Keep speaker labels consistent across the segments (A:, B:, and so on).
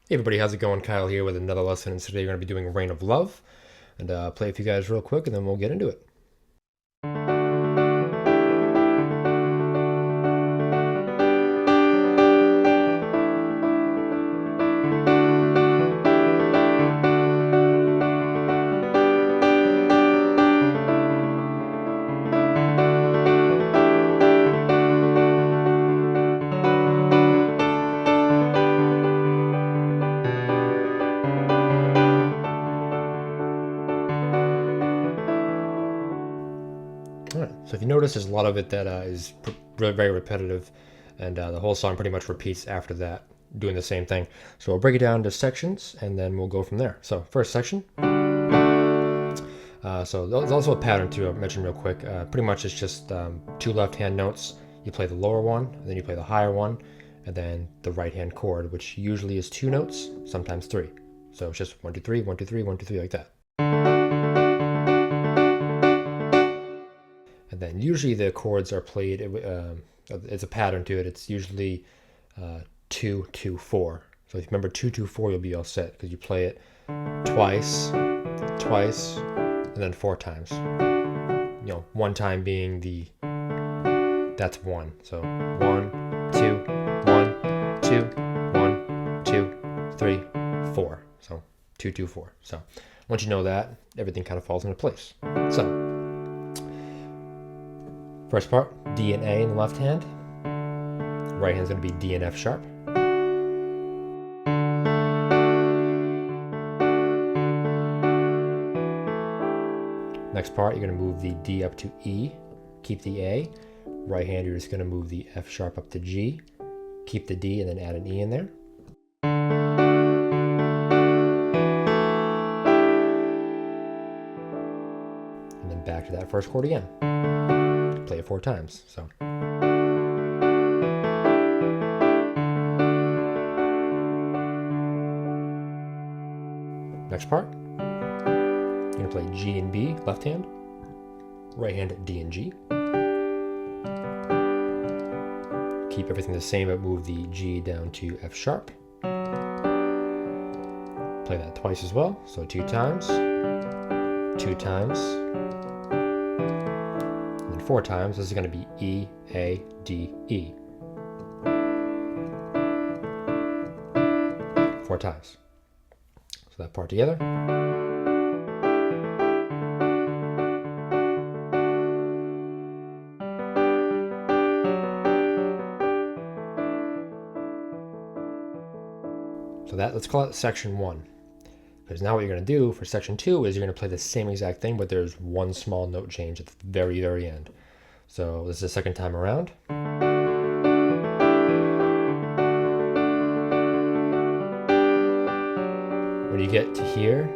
A: Hey everybody, how's it going? Kyle here with another lesson, and today we're going to be doing Reign of Love, and play it for you guys real quick, and then we'll get into it. Alright, so if you notice, there's a lot of it that is very repetitive, and the whole song pretty much repeats after that, doing the same thing. So we'll break it down into sections, and then we'll go from there. So first section. So there's also a pattern too, I'll mention real quick. Pretty much it's just two left-hand notes. You play the lower one, and then you play the higher one, and then the right-hand chord, which usually is two notes, sometimes three. So it's just 1, 2, 3, 1, 2, 3, 1, 2, 3, like that. And then usually the chords are played, it's a pattern to it. It's usually 2, 2, 4. So if you remember 2, 2, 4, you'll be all set because you play it twice, twice, and then 4 times. You know, one time being that's 1. So 1, 2, 1, 2, 1, 2, 3, 4. So 2, 2, 4. So once you know that, everything kind of falls into place. So first part, D and A in the left hand. Right hand's going to be D and F sharp. Next part, you're going to move the D up to E, keep the A. Right hand, you're just going to move the F sharp up to G, keep the D, and then add an E in there. And then back to that first chord again. Play it 4 times. So. Next part, you're going to play G and B, left hand. Right hand, D and G. Keep everything the same, but move the G down to F sharp. Play that twice as well, so 2 times, 2 times, and then 4 times. This is going to be E, A, D, E. 4 times. So that part together. So let's call it section 1. Because now what you're going to do for section 2 is you're going to play the same exact thing, but there's one small note change at the very, very end. So this is the second time around. When you get to here,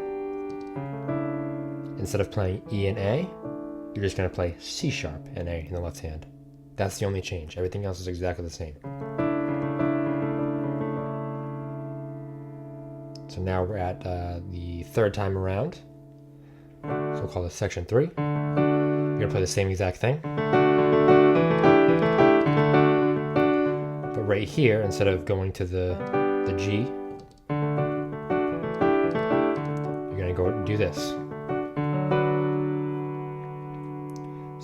A: instead of playing E and A, you're just going to play C sharp and A in the left hand. That's the only change. Everything else is exactly the same. So now we're at the third time around. So we'll call this section 3. You're going to play the same exact thing. But right here, instead of going to the G, you're going to go and do this.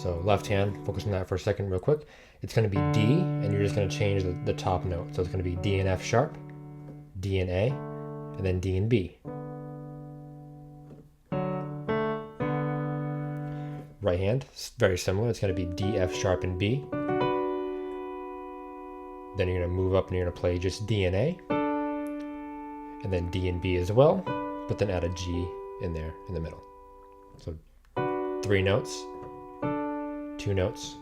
A: So left hand, focus on that for a second real quick. It's going to be D, and you're just going to change the top note. So it's going to be D and F sharp, D and A, and then D and B. Right hand, very similar. It's going to be D, F sharp, and B. Then you're going to move up and you're going to play just D and A, and then D and B as well, but then add a G in there in the middle. So 3 notes, 2 notes,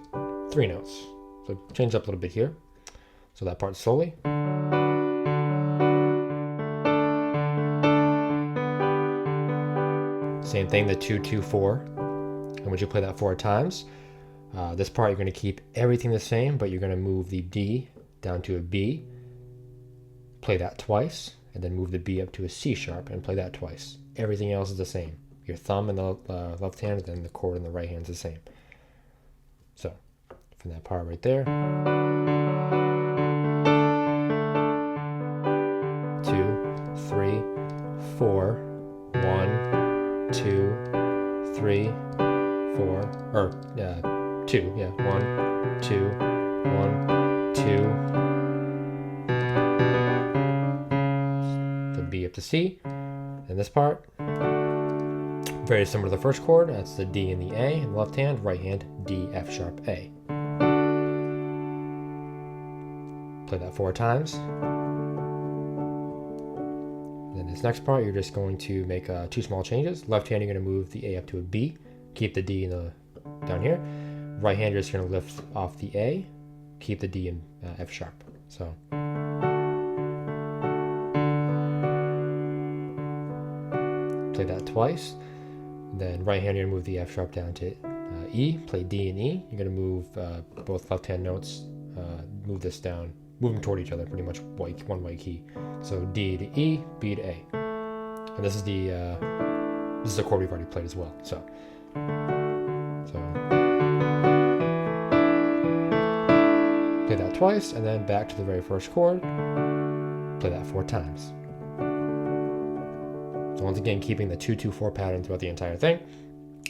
A: 3 notes. So change up a little bit here. So that part slowly. Same thing, the 2, 2, 4. And once you play that 4 times, this part you're going to keep everything the same, but you're going to move the D down to a B, play that twice, and then move the B up to a C sharp and play that twice. Everything else is the same. Your thumb in the left hand, and then the chord in the right hand is the same. So, from that part right there. 2, 2. Yeah, 1, 2, 1, 2. The B up to C. And this part, very similar to the first chord. That's the D and the A in the left hand, right hand, D, F sharp, A. Play that 4 times. Then this next part, you're just going to make 2 small changes. Left hand, you're going to move the A up to a B, keep the D down here. Right hand, you're just going to lift off the A, keep the D in F sharp. So play that twice. Then right hand, you're going to move the F sharp down to E, play D and E. You're going to move both left hand notes, move this down, move them toward each other, pretty much one white key. So D to E, B to A. And this is a chord we've already played as well. So play that twice, and then back to the very first chord. Play that 4 times. So once again, keeping the 2-2-4 pattern throughout the entire thing.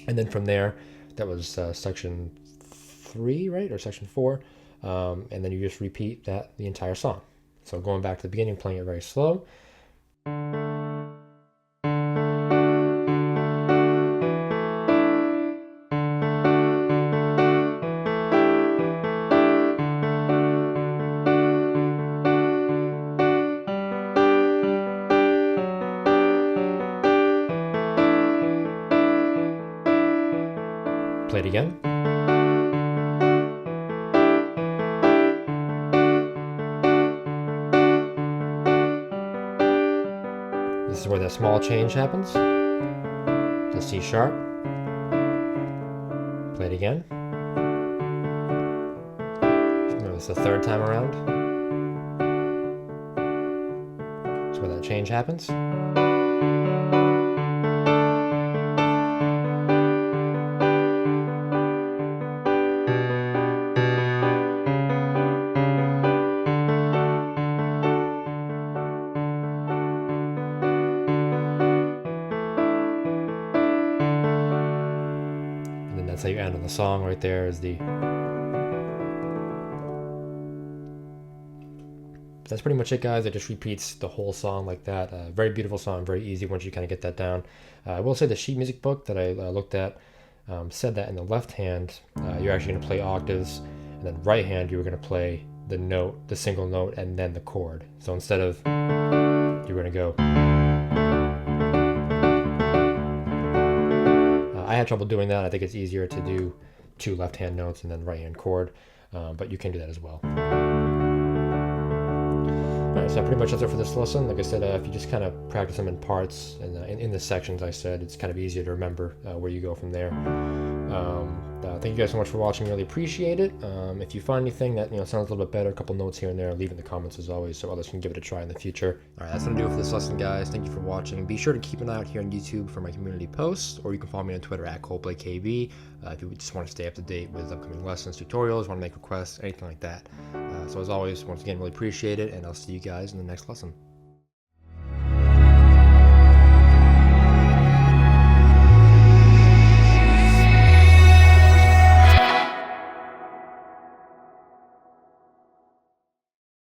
A: And then from there, that was section 3, right? Or section 4. And then you just repeat that the entire song. So going back to the beginning, playing it very slow. Play it again. This is where that small change happens. The C sharp. Play it again. Remember, it's the 3rd time around. That's where that change happens. That's how you end on the song right there is that's pretty much it, guys. It just repeats the whole song like that. Very beautiful song, very easy once you kind of get that down. I will say the sheet music book that I looked at said that in the left hand, you're actually going to play octaves, and then right hand, you were going to play the single note, and then the chord. So instead of, you're going to go. I had trouble doing that. I think it's easier to do 2 left-hand notes and then right-hand chord, but you can do that as well. Alright, so pretty much that's it for this lesson. Like I said, if you just kind of practice them in parts and in the sections I said, it's kind of easier to remember where you go from there. Thank you guys so much for watching. Really appreciate it. If you find anything that sounds a little bit better, a couple notes here and there, leave in the comments as always so others can give it a try in the future. Alright, that's going to do it for this lesson, guys. Thank you for watching. Be sure to keep an eye out here on YouTube for my community posts, or you can follow me on Twitter at ColdplayKB if you just want to stay up to date with upcoming lessons, tutorials, want to make requests, anything like that. So as always, once again, really appreciate it, and I'll see you guys in the next lesson.